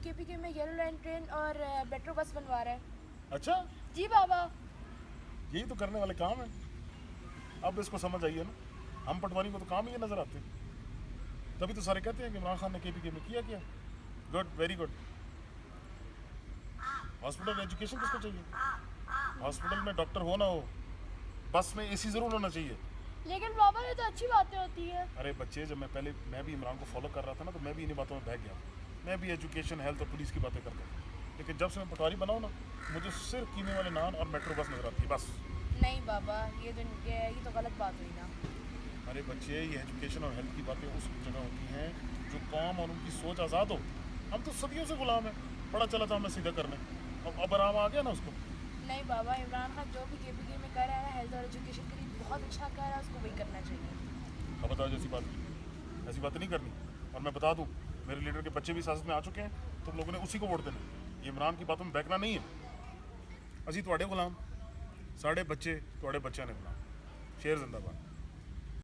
KPK में yellow line train और metro bus बनवा रहा है। अच्छा, जी बाबा। यही तो करने वाले काम है। अब इसको समझ आइए ना, हम पटवारी को तो काम ही ये नजर आते हैं। तभी तो सारे कहते हैं कि इमरान खान ने केपीके में किया क्या। Good, very good. हॉस्पिटल में एजुकेशन किसको चाहिए? हॉस्पिटल में डॉक्टर हो ना हो, बस में एसी जरूर होना चाहिए। लेकिन बाबा ये तो अच्छी बातें होती है। अरे बच्चे, जब मैं भी इमरान को फॉलो कर रहा था ना, तो मैं भी इन्हीं बातों में बह गया। मैं भी एजुकेशन, हेल्थ और पुलिस की बातें करता था। लेकिन जब से मैं पटवारी बना हूं ना, मुझे सिर्फ कीमे वाले नान और मेट्रो बस नजर आती है, बस। नहीं बाबा, ये तो गलत बात हुई ना। अरे बच्चे, ये एजुकेशन और हेल्थ की बातें उस जगह होती हैं जो कौम और उनकी सोच आज़ाद हो। हम तो सदियों से गुलाम हैं, बड़ा चला था हमें सीधा करने, अब आराम आ गया ना उसको। नहीं बाबा, इमरान खान जो भी केपीके में कर रहा है ना, हेल्थ और एजुकेशन के लिए बहुत अच्छा कर रहा है, उसको वही करना चाहिए। खबरदार, जैसी बात ऐसी बात नहीं करनी। और मैं बता दूं, मेरे लीडर के बच्चे भी सियासत में आ चुके हैं, तुम लोगों ने उसी को वोट देना। ये इमरान की बातों में बहकना नहीं है। असी तुहाडे गुलाम, साढ़े बच्चे तुहाडे बच्चों ने गुलाम। शेर जिंदाबाद।